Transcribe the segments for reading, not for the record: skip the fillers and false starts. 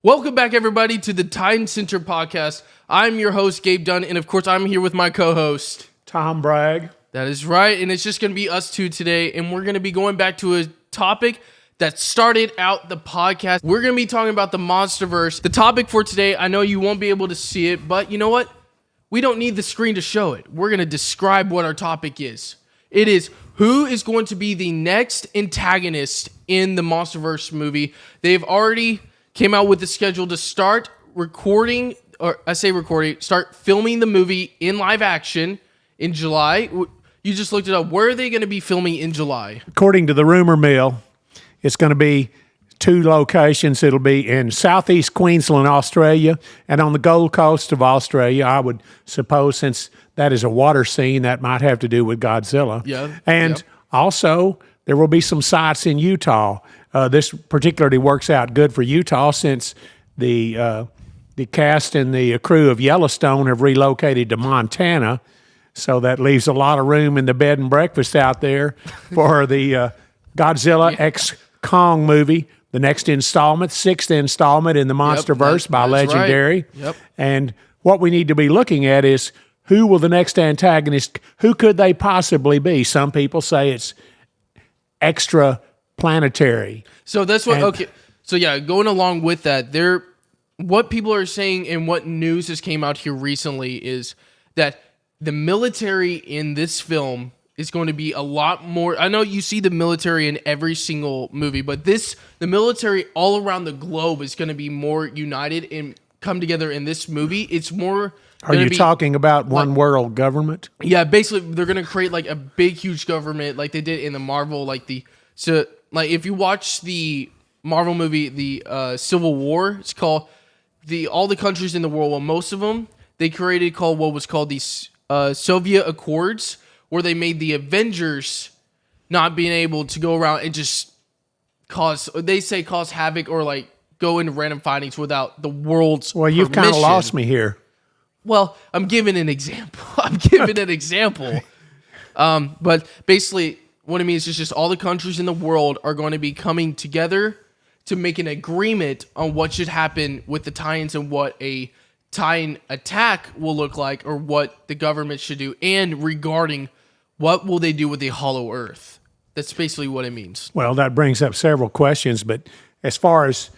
Welcome back, everybody, to the Titan Center podcast. I'm your host, Gabe Dunn, and of course, I'm here with my co-host, Tom Bragg. That is right, and it's just going to be us two today, and we're going to be going back to a topic that started out the podcast. We're going to be talking about the Monsterverse. The topic for today, I know you won't be able to see it, but you know what? We don't need the screen to show it. We're going to describe what our topic is. It is who is going to be the next antagonist in the Monsterverse movie. They've already came out with the schedule to start recording, or I say recording, start filming the movie in live action in July. You just looked it up. Where are they going to be filming in July? According to the rumor mill, it's going to be two locations. It'll be in southeast Queensland, Australia, and on the Gold Coast of Australia. I would suppose, since that is a water scene, that might have to do with Godzilla. Yeah. And also, there will be some sites in Utah. This particularly works out good for Utah since the cast and the crew of Yellowstone have relocated to Montana. So that leaves a lot of room in the bed and breakfast out there for the Godzilla X Kong movie, the next installment, sixth installment in the Monsterverse by Legendary. Right. Yep. And what we need to be looking at is who will the next antagonist, who could they possibly be? Some people say it's extra planetary. So that's what, okay. So yeah, going along with that, what people are saying and what news has came out here recently is that the military in this film is going to be a lot more. I know you see the military in every single movie, but the military all around the globe is going to be more united and come together in this movie. It's more. Are you talking about one world government? Yeah, basically they're going to create like a big, huge government like they did in the Marvel, like if you watch the Marvel movie, the Civil War, it's called all the countries in the world, well, most of them, they created what was called the Soviet Accords, where they made the Avengers not being able to go around and just cause havoc or like go into random fightings without the world's Well, you've kind of lost me here. Well, I'm giving an example. But basically, what it means is just all the countries in the world are going to be coming together to make an agreement on what should happen with the Titans and what a Titan attack will look like, or what the government should do, and regarding what will they do with the Hollow Earth. That's basically what it means. Well, that brings up several questions, but as far as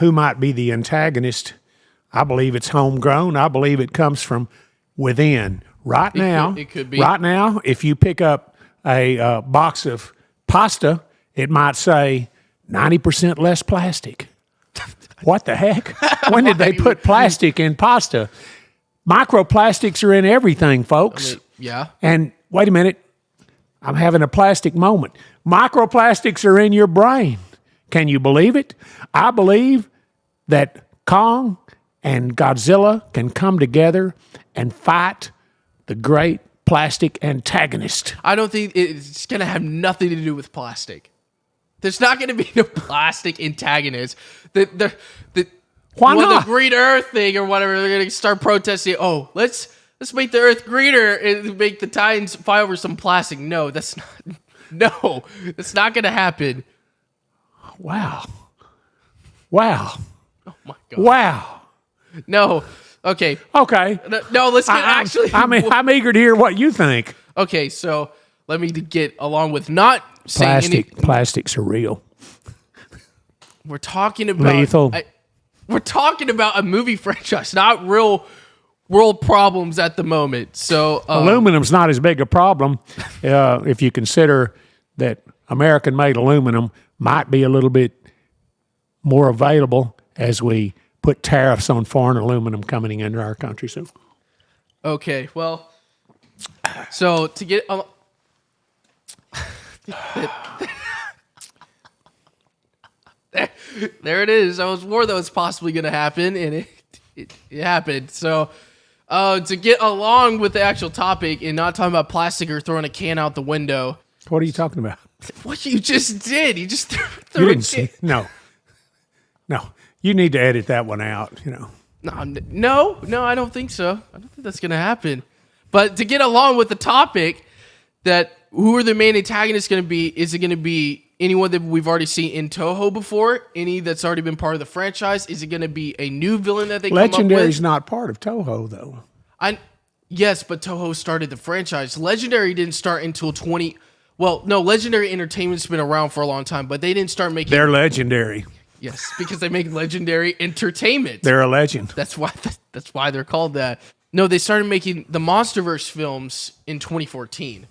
who might be the antagonist, I believe it's homegrown. I believe it comes from within. It could be. Right now, if you pick up a box of pasta, it might say 90% less plastic. What the heck? When did they put plastic in pasta? Microplastics are in everything, folks. Yeah. And wait a minute. I'm having a plastic moment. Microplastics are in your brain. Can you believe it? I believe that Kong and Godzilla can come together and fight the great plastic antagonist. I don't think it's going to have nothing to do with plastic. There's not going to be no plastic antagonist. Why not? The Green Earth thing or whatever, they're going to start protesting. Oh, let's make the Earth greener and make the Titans fight over some plastic. No, that's not going to happen. Wow. Oh my God. Wow. No. Okay. No, let's get I'm eager to hear what you think. Okay, so let me get along with not saying Plastics are real. We're talking about lethal. We're talking about a movie franchise, not real world problems at the moment. So aluminum's not as big a problem if you consider that American-made aluminum might be a little bit more available as we put tariffs on foreign aluminum coming into our country. So, okay, well, so to get there it is. I was worried that was possibly going to happen, and it happened. So, to get along with the actual topic and not talking about plastic or throwing a can out the window. What are you talking about? What you just did. You just threw you didn't see. No. You need to edit that one out, No, I don't think so. I don't think that's going to happen. But to get along with the topic, that who are the main antagonists going to be? Is it going to be anyone that we've already seen in Toho before? Any that's already been part of the franchise? Is it going to be a new villain that they come up with? Legendary's not part of Toho, though. Yes, but Toho started the franchise. Legendary didn't start until Legendary Entertainment's been around for a long time, but they didn't start making... They're Legendary. Yes, because they make Legendary Entertainment. They're a legend. That's why they're called that. No, they started making the Monsterverse films in 2014.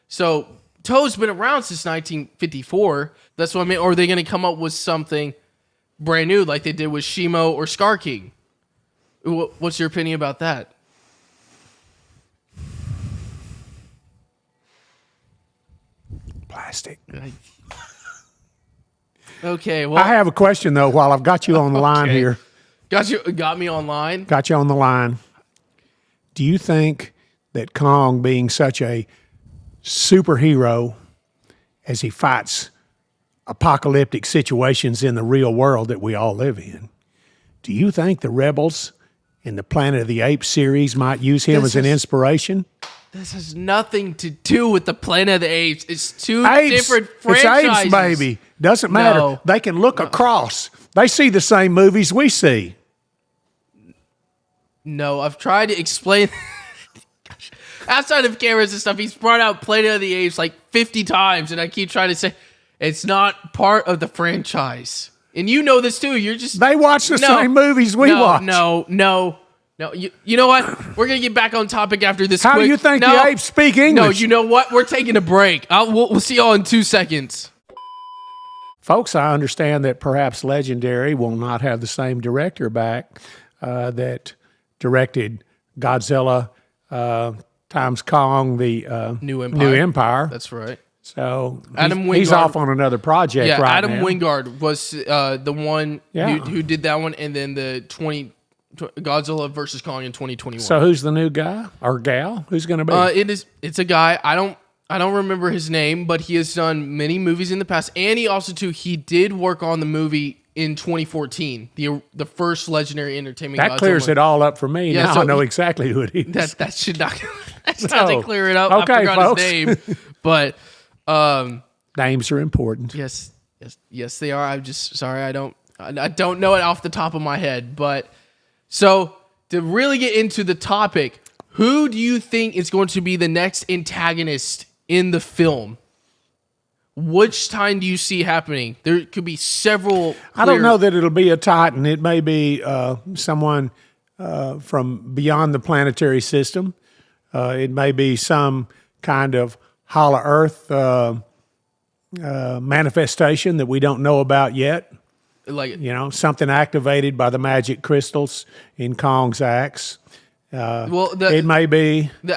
So Toho's been around since 1954. That's what I mean. Or are they going to come up with something brand new like they did with Shimo or Scar King? What's your opinion about that? Plastic. Okay, well... I have a question, though, while I've got you on the line here. Got me online? Got you on the line. Do you think that Kong, being such a superhero as he fights apocalyptic situations in the real world that we all live in, do you think the Rebels in the Planet of the Apes series might use him as an inspiration? This has nothing to do with the Planet of the Apes. It's two different franchises. It's apes, baby. Doesn't matter. No. They can look across. They see the same movies we see. No, I've tried to explain. Gosh. Outside of cameras and stuff, he's brought out Planet of the Apes like 50 times, and I keep trying to say it's not part of the franchise. And you know this too. They watch the same movies we watch. No. You know what? We're going to get back on topic after this. How do you think the apes speak English? No, you know what? We're taking a break. We'll see y'all in 2 seconds. Folks, I understand that perhaps Legendary will not have the same director back that directed Godzilla times Kong, the New Empire. That's right. So he's off on another project right now. Adam Wingard was the one who did that one, and then the Godzilla versus Kong in 2021. So who's the new guy or gal? Who's going to be? It's a guy. I don't remember his name, but he has done many movies in the past, and he did work on the movie in 2014, the first Legendary Entertainment. That clears it all up for me. Yeah, now so I know exactly who it is. That should not. That doesn't clear it up. Okay, I forgot folks. His name, but names are important. Yes, they are. I'm just sorry. I don't know it off the top of my head, but. So, to really get into the topic, who do you think is going to be the next antagonist in the film? Which time do you see happening? There could be several. I don't know that it'll be a Titan. It may be someone from beyond the planetary system. It may be some kind of Hollow Earth manifestation that we don't know about yet. Like, something activated by the magic crystals in Kong's axe. It may be the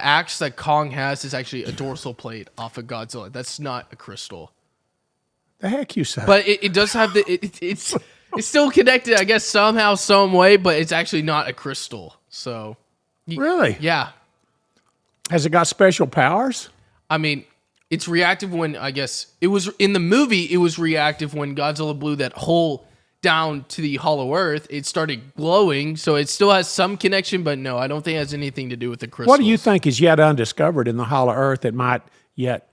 axe that Kong has is actually a dorsal plate off of Godzilla. That's not a crystal. The heck you say? But it does have it's still connected, I guess, somehow, some way. But it's actually not a crystal. So really, yeah. Has it got special powers? I mean. It's reactive when, I guess, it was in the movie, it was reactive when Godzilla blew that hole down to the Hollow Earth. It started glowing, so it still has some connection, but no, I don't think it has anything to do with the crystals. What do you think is yet undiscovered in the Hollow Earth that might yet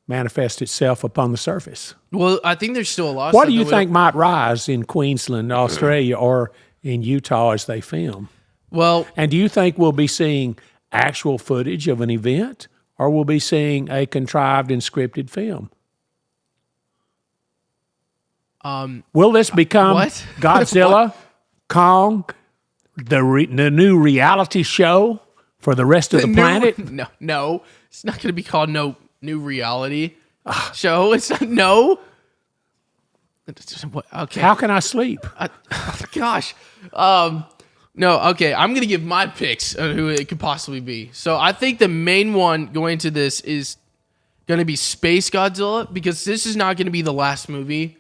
manifest itself upon the surface? Well, I think there's still a lot of What do you think might rise in Queensland, Australia, or in Utah as they film? Well, and do you think we'll be seeing actual footage of an event? Or we'll be seeing a contrived and scripted film? Will this become Godzilla, Kong, the new reality show for the rest of the planet? No. It's not going to be called no new reality show. It's not, no. Okay. How can I sleep? Gosh. No, okay. I'm going to give my picks on who it could possibly be. So I think the main one going into this is going to be Space Godzilla, because this is not going to be the last movie,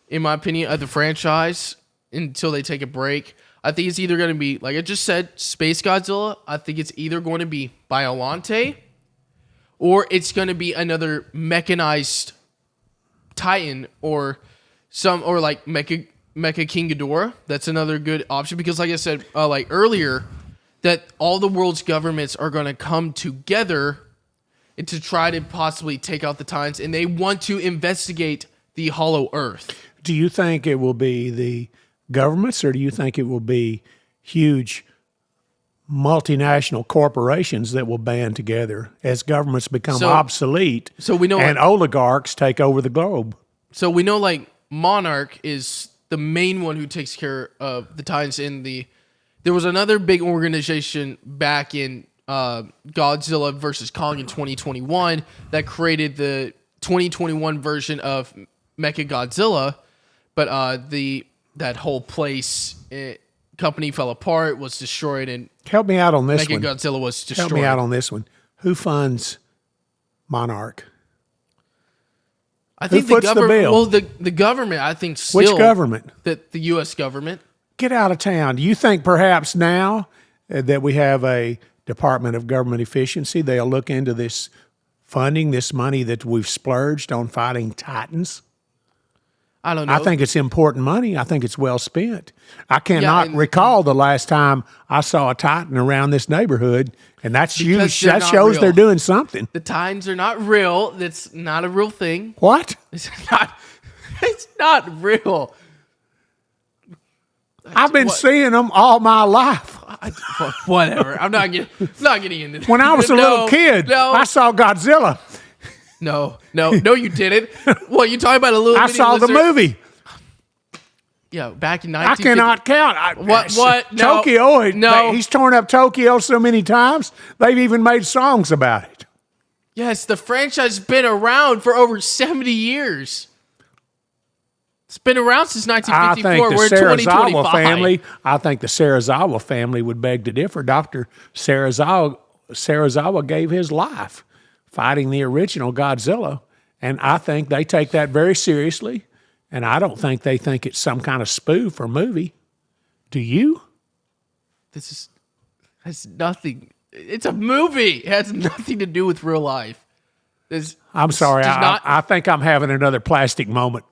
in my opinion, of the franchise until they take a break. I think it's either going to be, like I just said, Space Godzilla. I think it's either going to be Biollante, or it's going to be another mechanized Titan, or like Mecha King Ghidorah. That's another good option, because like I said earlier, that all the world's governments are going to come together and to try to possibly take out the Titans, and they want to investigate the Hollow Earth. Do you think it will be the governments, or do you think it will be huge multinational corporations that will band together as governments become obsolete and oligarchs take over the globe? So we know like Monarch is the main one who takes care of the Titans there was another big organization back in Godzilla versus Kong in 2021 that created the 2021 version of Mechagodzilla, but that whole place company fell apart, was destroyed, and help me out on this one. Mechagodzilla was destroyed. Help me out on this one. Who funds Monarch? I think Who foots the bill? Well, the government, I think, still. Which government? The U.S. government. Get out of town. Do you think perhaps now that we have a Department of Government Efficiency, they'll look into this funding, this money that we've splurged on fighting Titans? I don't know. I think it's important money. I think it's well spent. I cannot recall the last time I saw a Titan around this neighborhood, and that's huge. That shows they're doing something. The Titans are not real. That's not a real thing. What? It's not real. I've been seeing them all my life. Whatever. I'm not getting into this. When I was a little kid, I saw Godzilla. No, you didn't. What, you talking about a little? I saw the movie. Yeah, back in 1950. I cannot count. What? No, Tokyo. No, he's torn up Tokyo so many times. They've even made songs about it. Yes, the franchise has been around for over 70 years. It's been around since 1954. We're in 2025. I think the Serizawa family would beg to differ. Dr. Serizawa gave his life fighting the original Godzilla, and I think they take that very seriously, and I don't think they think it's some kind of spoof or movie. Do you? Has nothing. It's a movie. It has nothing to do with real life. I'm sorry. I think I'm having another plastic moment.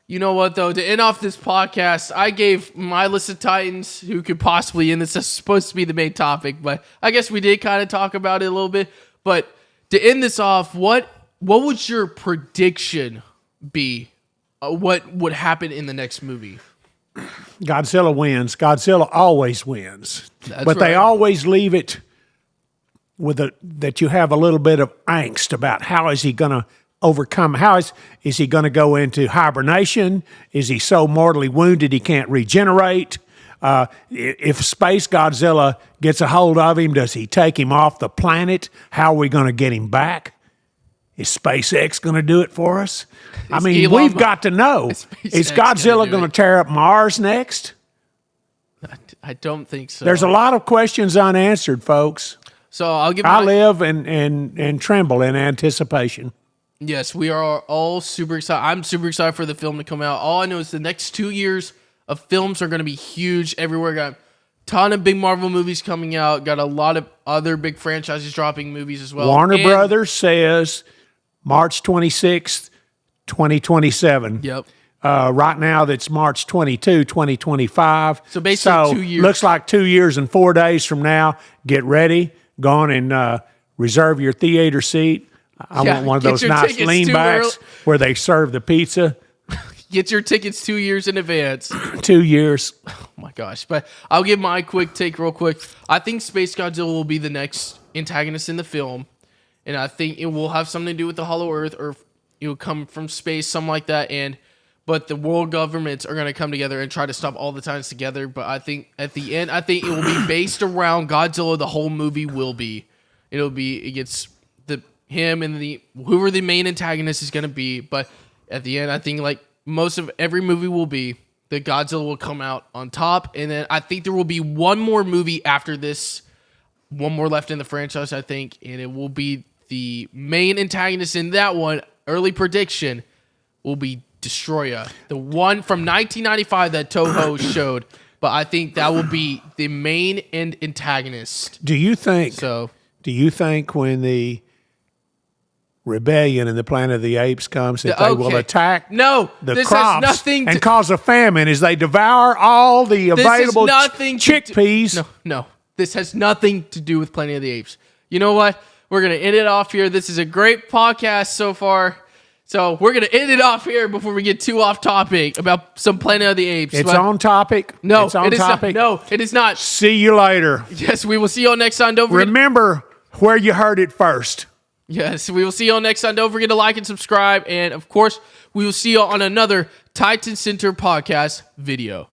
You know what, though? To end off this podcast, I gave my list of Titans who could possibly end this. This is supposed to be the main topic, but I guess we did kind of talk about it a little bit. But to end this off, what would your prediction be? What would happen in the next movie? Godzilla wins. Godzilla always wins. That's but right. They always leave it with that you have a little bit of angst about how is he going to overcome. How is he going to go into hibernation? Is he so mortally wounded he can't regenerate? If Space Godzilla gets a hold of him, does he take him off the planet? How are we going to get him back? Is SpaceX going to do it for us? I mean, we've got to know. Is Godzilla going to tear up Mars next? I don't think so. There's a lot of questions unanswered, folks. So I live and tremble in anticipation. Yes, we are all super excited. I'm super excited for the film to come out. All I know is the next 2 years of films are going to be huge everywhere. Got a ton of big Marvel movies coming out. Got a lot of other big franchises dropping movies as well. Warner Brothers says March 26th, 2027. Yep. Right now, that's March 22, 2025. So basically 2 years. Looks like 2 years and 4 days from now. Get ready. Go on and reserve your theater seat. I want one of those nice leanbacks where they serve the pizza. Get your tickets 2 years in advance. 2 years. Oh my gosh. But I'll give my quick take real quick. I think Space Godzilla will be the next antagonist in the film. And I think it will have something to do with the Hollow Earth, or it will come from space, something like that. But the world governments are going to come together and try to stop all the Titans together. But I think at the end, it will be based around Godzilla. The whole movie will be. It gets him and whoever the main antagonist is going to be. But at the end, I think like most of every movie will be that Godzilla will come out on top. And then I think there will be one more movie after this, one more left in the franchise, I think. And it will be the main antagonist in that one. Early prediction will be Destroyer, the one from 1995 that Toho showed. But I think that will be the main antagonist. Do you think when the rebellion in the Planet of the Apes comes that they will attack the crops and cause a famine as they devour all the available chickpeas? No. This has nothing to do with Planet of the Apes. You know what? we're going to end it off here. This is a great podcast so far. So we're going to end it off here before we get too off topic about some Planet of the Apes. It's on topic. No, it's on it is topic. not. No, it is not. See you later. Yes, we will see you all next time. Don't forget. Remember where you heard it first. Yes, we will see you all next time. Don't forget to like and subscribe. And, of course, we will see you on another Titan Center podcast video.